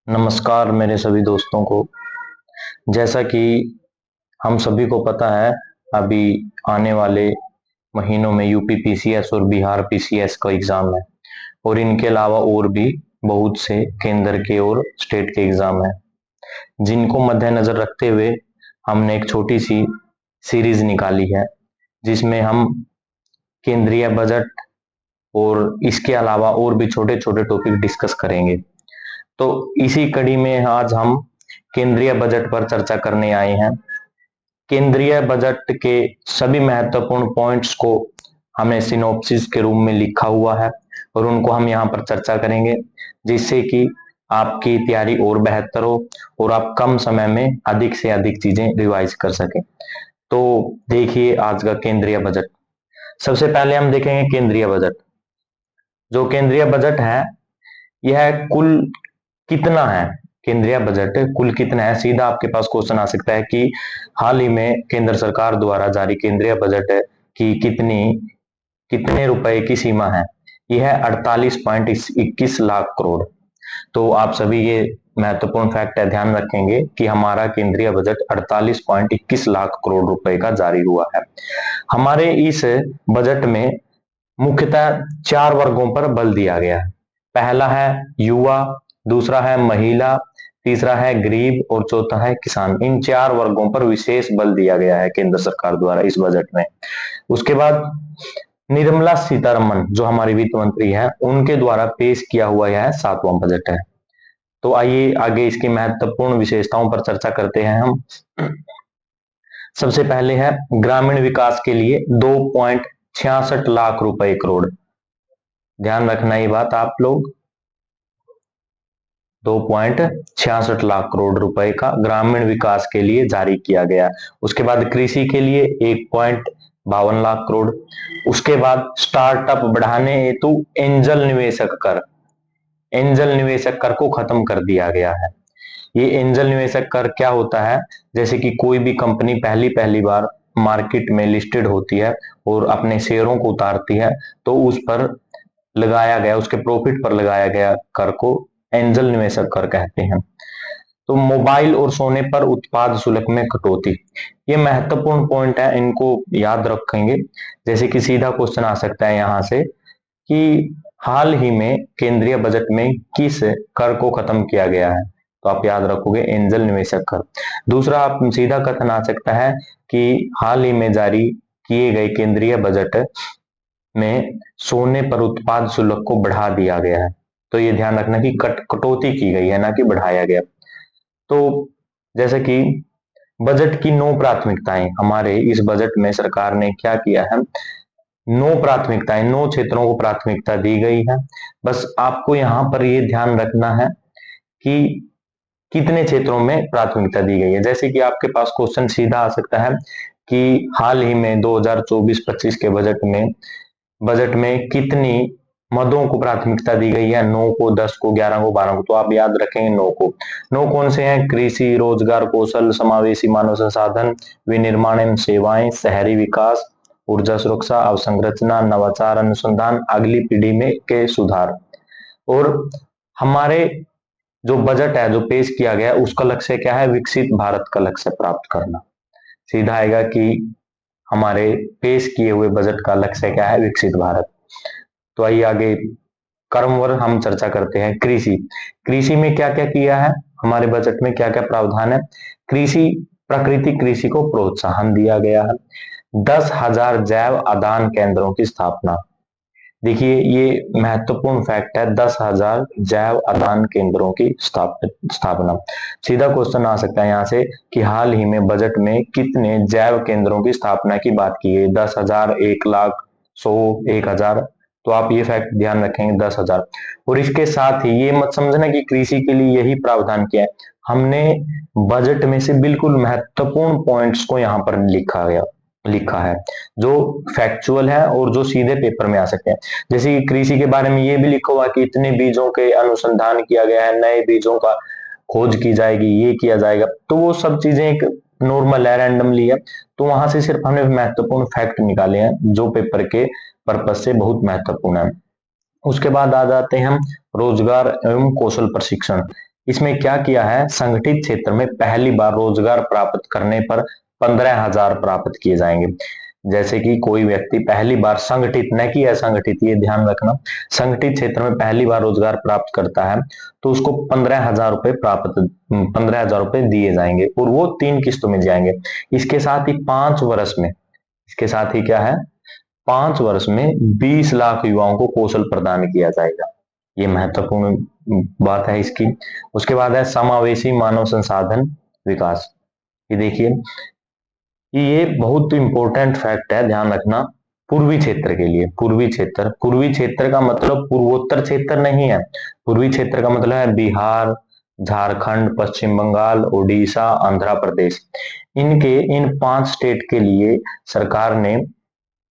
नमस्कार मेरे सभी दोस्तों को। जैसा कि हम सभी को पता है, अभी आने वाले महीनों में यूपी पीसीएस और बिहार पीसीएस का एग्जाम है और इनके अलावा और भी बहुत से केंद्र के और स्टेट के एग्जाम है, जिनको मद्देनजर रखते हुए हमने एक छोटी सी सीरीज निकाली है जिसमें हम केंद्रीय बजट और इसके अलावा और भी छोटे छोटे टॉपिक डिस्कस करेंगे। तो इसी कड़ी में आज हम केंद्रीय बजट पर चर्चा करने आए हैं। केंद्रीय बजट के सभी महत्वपूर्ण पॉइंट्स को हमने सिनॉप्सिस के रूप में लिखा हुआ है और उनको हम यहाँ पर चर्चा करेंगे, जिससे कि आपकी तैयारी और बेहतर हो और आप कम समय में अधिक से अधिक चीजें रिवाइज कर सकें। तो देखिए आज का केंद्रीय बजट। सबसे पहले हम देखेंगे केंद्रीय बजट। जो केंद्रीय बजट है यह कुल कितना है, केंद्रीय बजट कुल कितना है। सीधा आपके पास क्वेश्चन आ सकता है कि हाल ही में केंद्र सरकार द्वारा जारी केंद्रीय बजट की कितने रुपए की सीमा है। यह 48.21 लाख करोड़। तो आप सभी ये महत्वपूर्ण फैक्ट है, ध्यान रखेंगे कि हमारा केंद्रीय बजट 48.21 लाख करोड़ रुपए का जारी हुआ है। हमारे इस बजट में मुख्यतः 4 वर्गों पर बल दिया गया है। पहला है युवा, दूसरा है महिला, तीसरा है गरीब और चौथा है किसान। इन 4 वर्गों पर विशेष बल दिया गया है केंद्र सरकार द्वारा इस बजट में। उसके बाद निर्मला सीतारमन जो हमारी वित्त मंत्री है, उनके द्वारा पेश किया हुआ यह 7वां बजट है। तो आइए आगे इसकी महत्वपूर्ण विशेषताओं पर चर्चा करते हैं हम। सबसे पहले है ग्रामीण विकास के लिए 2.66 लाख रुपए करोड़। ध्यान रखना ये बात आप लोग, 2.66 लाख करोड़ रुपए का ग्रामीण विकास के लिए जारी किया गया। उसके बाद कृषि के लिए 1.52 लाख करोड़। उसके बाद स्टार्टअप बढ़ाने हेतु एंजल निवेशक कर को खत्म कर दिया गया है। ये एंजल निवेशक कर क्या होता है, जैसे कि कोई भी कंपनी पहली पहली बार मार्केट में लिस्टेड होती है और अपने शेयरों को उतारती है, तो उस पर लगाया गया, उसके प्रॉफिट पर लगाया गया कर को एंजल निवेशक कर कहते हैं। तो मोबाइल और सोने पर उत्पाद शुल्क में कटौती, ये महत्वपूर्ण पॉइंट है, इनको याद रखेंगे। जैसे कि सीधा क्वेश्चन आ सकता है यहाँ से कि हाल ही में केंद्रीय बजट में किस कर को खत्म किया गया है, तो आप याद रखोगे एंजल निवेशक कर। दूसरा आप सीधा कथन आ सकता है कि हाल ही में जारी किए गए केंद्रीय बजट में सोने पर उत्पाद शुल्क को बढ़ा दिया गया है। तो ये ध्यान रखना कि कटौती की गई है, ना कि बढ़ाया गया। तो जैसे कि बजट की 9 प्राथमिकताएं, हमारे इस बजट में सरकार ने क्या किया है, 9 प्राथमिकताएं, 9 क्षेत्रों को प्राथमिकता दी गई है। बस आपको यहाँ पर ये ध्यान रखना है कि कितने क्षेत्रों में प्राथमिकता दी गई है। जैसे कि आपके पास क्वेश्चन सीधा आ सकता है कि हाल ही में 2024-25 के बजट में कितनी मदों को प्राथमिकता दी गई है, 9 को, 10 को, 11 को, 12 को। तो आप याद रखेंगे 9 को। 9 कौन से हैं? कृषि, रोजगार, कौशल, समावेशी मानव संसाधन, विनिर्माण एवं सेवाएं, शहरी विकास, ऊर्जा सुरक्षा, अवसंरचना, नवाचार, अनुसंधान, अगली पीढ़ी में के सुधार। और हमारे जो बजट है जो पेश किया गया उसका लक्ष्य क्या है? विकसित भारत का लक्ष्य प्राप्त करना। सीधा आएगा कि हमारे पेश किए हुए बजट का लक्ष्य क्या है? विकसित भारत। तो आइए आगे क्रमवार हम चर्चा करते हैं। कृषि, कृषि में क्या क्या किया है, हमारे बजट में क्या क्या प्रावधान है। कृषि, प्राकृतिक कृषि को प्रोत्साहन दिया गया है। 10,000 जैव आदान केंद्रों की स्थापना। देखिए ये महत्वपूर्ण फैक्ट है, 10,000 जैव आदान केंद्रों की स्थापना। सीधा क्वेश्चन आ सकता है यहाँ से कि हाल ही में बजट में कितने जैव केंद्रों की स्थापना की बात की है? 10,000, 1,00,000, 100, 1,000। तो आप ये फैक्ट ध्यान रखेंगे, 10,000। और इसके साथ ही ये मत समझना कि कृषि के लिए यही प्रावधान किया है, हमने बजट में से बिल्कुल महत्वपूर्ण पॉइंट्स को यहाँ पर लिखा है जो फैक्चुअल है और जो सीधे पेपर में आ सकते हैं। जैसे कि कृषि के बारे में ये भी लिखा हुआ कि इतने बीजों के अनुसंधान किया गया है, नए बीजों का खोज की जाएगी, ये किया जाएगा। तो वो सब चीजें एक नॉर्मल है, रैंडमली है। तो वहां से सिर्फ हमने महत्वपूर्ण फैक्ट निकाले हैं जो पेपर के पर्पज से बहुत महत्वपूर्ण है। उसके बाद आ जाते हैं हम रोजगार एवं कौशल प्रशिक्षण। इसमें क्या किया है, संगठित क्षेत्र में पहली बार रोजगार प्राप्त करने पर 15,000 प्राप्त किए जाएंगे। जैसे कि कोई व्यक्ति पहली बार संगठित, न कि असंगठित, ये ध्यान रखना, संगठित क्षेत्र में पहली बार रोजगार प्राप्त करता है तो उसको 15,000 रुपए दिए जाएंगे और वो 3 किस्तों में जाएंगे। इसके साथ ही 5 वर्ष में, इसके साथ ही क्या है, 5 वर्ष में 20 लाख युवाओं को कौशल प्रदान किया जाएगा। ये महत्वपूर्ण बात है इसकी। उसके बाद है समावेशी मानव संसाधन विकास। ये देखिए, ये बहुत इंपॉर्टेंट फैक्ट है, ध्यान रखना। पूर्वी क्षेत्र के लिए, पूर्वी क्षेत्र का मतलब पूर्वोत्तर क्षेत्र नहीं है। पूर्वी क्षेत्र का मतलब है बिहार, झारखंड, पश्चिम बंगाल, उड़ीसा, आंध्र प्रदेश। इन 5 स्टेट के लिए सरकार ने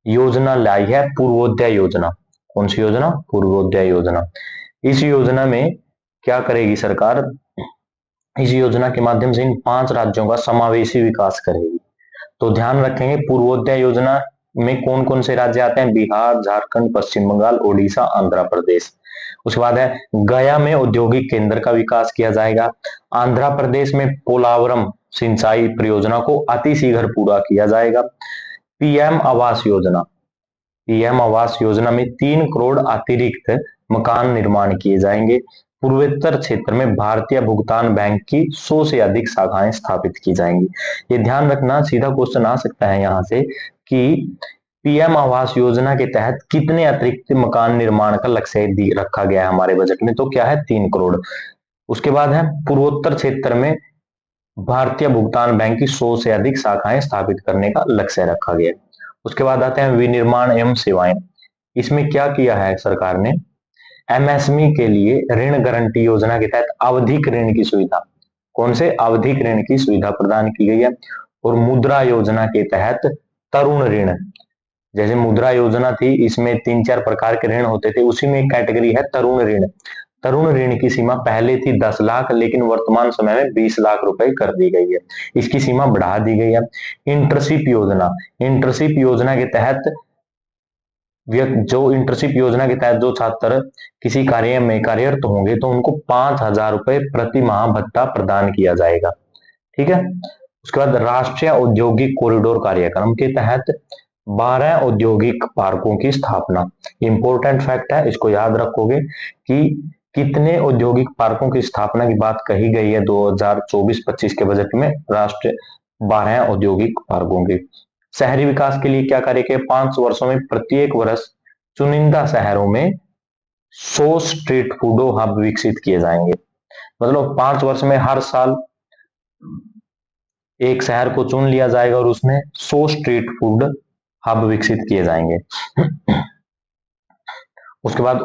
योजना लाई है, पूर्वोदय योजना। कौन सी योजना? पूर्वोदय योजना। इस योजना में क्या करेगी सरकार? इस योजना के माध्यम से इन 5 राज्यों का समावेशी विकास करेगी। तो ध्यान रखेंगे, पूर्वोदय योजना में कौन कौन से राज्य आते हैं? बिहार, झारखंड, पश्चिम बंगाल, उड़ीसा, आंध्र प्रदेश। उसके बाद है गया में औद्योगिक केंद्र का विकास किया जाएगा। आंध्र प्रदेश में पोलावरम सिंचाई परियोजना को अतिशीघ्र पूरा किया जाएगा। पीएम आवास योजना, पीएम आवास योजना में 3 करोड़ अतिरिक्त मकान निर्माण किए जाएंगे। पूर्वोत्तर क्षेत्र में भारतीय भुगतान बैंक की 100 से अधिक शाखाएं स्थापित की जाएंगी। ये ध्यान रखना, सीधा क्वेश्चन आ सकता है यहां से कि पीएम आवास योजना के तहत कितने अतिरिक्त मकान निर्माण का लक्ष्य रखा गया है हमारे बजट में? तो क्या है? 3 करोड़। उसके बाद है पूर्वोत्तर क्षेत्र में भारतीय भुगतान बैंक की 100 से अधिक शाखाएं स्थापित करने का लक्ष्य रखा गया। उसके बाद आते हैं विनिर्माण एवं सेवाएं। इसमें क्या किया है सरकार ने? एमएसएमई के लिए ऋण गारंटी योजना के तहत आवधिक ऋण की सुविधा, कौन से? आवधिक ऋण की सुविधा प्रदान की गई है। और मुद्रा योजना के तहत तरुण ऋण, जैसे मुद्रा योजना थी, इसमें 3-4 प्रकार के ऋण होते थे, उसी में एक कैटेगरी है तरुण ऋण। तरुण ऋण की सीमा पहले थी 10 लाख, लेकिन वर्तमान समय में 20 लाख रुपए कर दी गई है। इसकी सीमा बढ़ा दी गई है। इंटर्नशिप योजना, इंटर्नशिप योजना के तहत जो छात्र किसी कार्य में कार्यरत होंगे तो उनको 5,000 रुपए प्रति माह भत्ता प्रदान किया जाएगा। ठीक है। उसके बाद राष्ट्रीय औद्योगिक कॉरिडोर कार्यक्रम के तहत 12 औद्योगिक पार्कों की स्थापना। इंपॉर्टेंट फैक्ट है, इसको याद रखोगे कि कितने औद्योगिक पार्कों की स्थापना की बात कही गई है 2024-25 के बजट में? राष्ट्रीय 12 औद्योगिक पार्कों की। शहरी विकास के लिए क्या कार्य किया? 5 वर्षों में प्रत्येक वर्ष चुनिंदा शहरों में 100 स्ट्रीट फूड हब विकसित किए जाएंगे। मतलब 5 वर्ष में हर साल एक शहर को चुन लिया जाएगा और उसमें 100 स्ट्रीट फूड हब विकसित किए जाएंगे। उसके बाद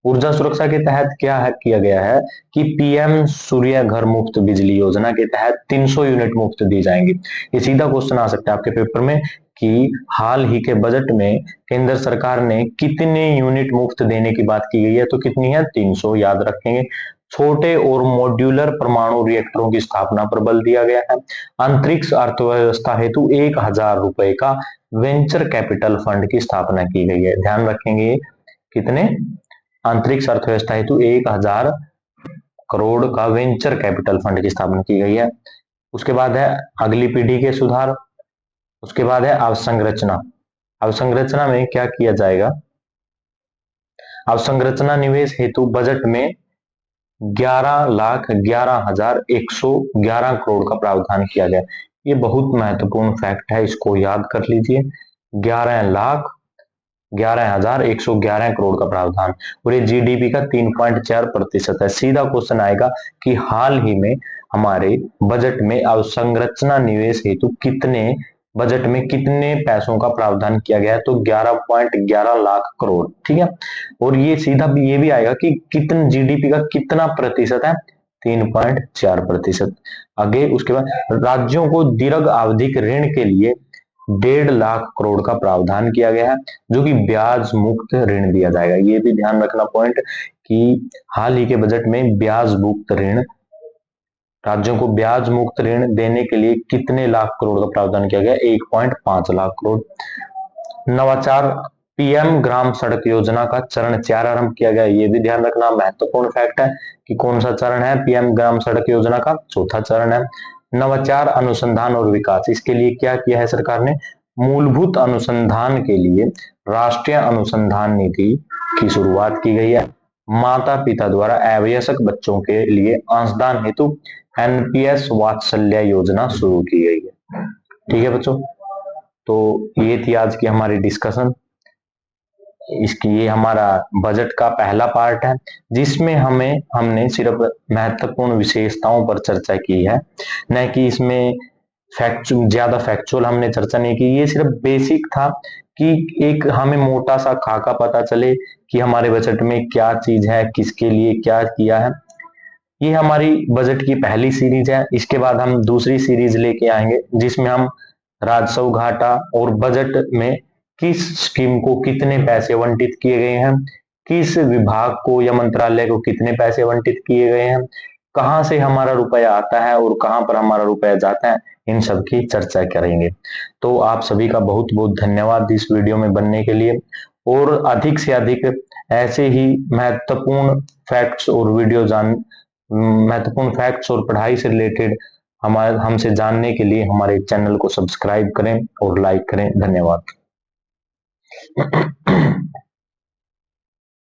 ऊर्जा सुरक्षा के तहत क्या है किया गया है कि पीएम सूर्य घर मुफ्त बिजली योजना के तहत 300 यूनिट मुफ्त दी जाएंगी। ये सीधा क्वेश्चन आ सकता है आपके पेपर में कि हाल ही के बजट में केंद्र सरकार ने कितने यूनिट मुफ्त देने की बात की गई है? तो कितनी है? 300, याद रखेंगे। छोटे और मॉड्यूलर परमाणु रिएक्टरों की स्थापना पर बल दिया गया है। अंतरिक्ष अर्थव्यवस्था हेतु 1,000 रुपए का वेंचर कैपिटल फंड की स्थापना की गई है। ध्यान रखेंगे, कितने? अंतरिक्ष अर्थव्यवस्था हेतु 1,000 करोड़ का वेंचर कैपिटल फंड की स्थापना की गई है। उसके बाद है अगली पीढ़ी के सुधार। उसके बाद है अवसंरचना। अवसंरचना में क्या किया जाएगा? अवसंरचना निवेश हेतु बजट में 11,11,111 करोड़ का प्रावधान किया गया। ये बहुत महत्वपूर्ण फैक्ट है, इसको याद कर लीजिए। 11,11,111 करोड़ का प्रावधान, और ये जीडीपी का 3.4% है। सीधा क्वेश्चन आएगा कि हाल ही में हमारे बजट में अवसंरचना निवेश हेतु बजट में कितने पैसों का प्रावधान किया गया है? तो 11.11 लाख करोड़। ठीक है। और ये सीधा भी ये भी आएगा कि कितने जीडीपी का कितना प्रतिशत है? 3.4%। आगे उसके बाद राज्यों को दीर्घ आवधिक ऋण के लिए 1.5 लाख करोड़ का प्रावधान किया गया है, जो कि ब्याज मुक्त ऋण दिया जाएगा। ये भी ध्यान रखना पॉइंट कि हाल ही के बजट में ब्याज मुक्त ऋण, राज्यों को ब्याज मुक्त ऋण देने के लिए कितने लाख करोड़ का प्रावधान किया गया? 1.5 लाख करोड़। नवाचार पीएम ग्राम सड़क योजना का चरण 4 आरंभ किया गया। ये भी ध्यान रखना महत्वपूर्ण फैक्ट है कि कौन सा चरण है। पीएम ग्राम सड़क योजना का चौथा चरण है। नवाचार अनुसंधान और विकास, इसके लिए क्या किया है सरकार ने? मूलभूत अनुसंधान के लिए राष्ट्रीय अनुसंधान निधि की शुरुआत की गई है। माता पिता द्वारा अवयस्क बच्चों के लिए अंशदान हेतु एनपीएस वात्सल्य योजना शुरू की गई है। ठीक है बच्चों, तो ये थी आज की हमारी डिस्कशन। इसकी ये हमारा बजट का पहला पार्ट है, जिसमें हमने सिर्फ महत्वपूर्ण विशेषताओं पर चर्चा की है, न कि इसमें ज्यादा फैक्चुअल हमने चर्चा नहीं की। ये सिर्फ बेसिक था कि एक हमें मोटा सा खाका पता चले कि हमारे बजट में क्या चीज है, किसके लिए क्या किया है। ये हमारी बजट की पहली सीरीज है। इसके बाद हम दूसरी सीरीज लेके आएंगे, जिसमें हम राजस्व घाटा और बजट में किस स्कीम को कितने पैसे आवंटित किए गए हैं, किस विभाग को या मंत्रालय को कितने पैसे आवंटित किए गए हैं, कहां से हमारा रुपया आता है और कहां पर हमारा रुपया जाता है, इन सब की चर्चा करेंगे। तो आप सभी का बहुत बहुत धन्यवाद इस वीडियो में बनने के लिए, और अधिक से अधिक ऐसे ही महत्वपूर्ण फैक्ट्स और महत्वपूर्ण फैक्ट्स और पढ़ाई से रिलेटेड हमसे जानने के लिए हमारे चैनल को सब्सक्राइब करें और लाइक करें। धन्यवाद।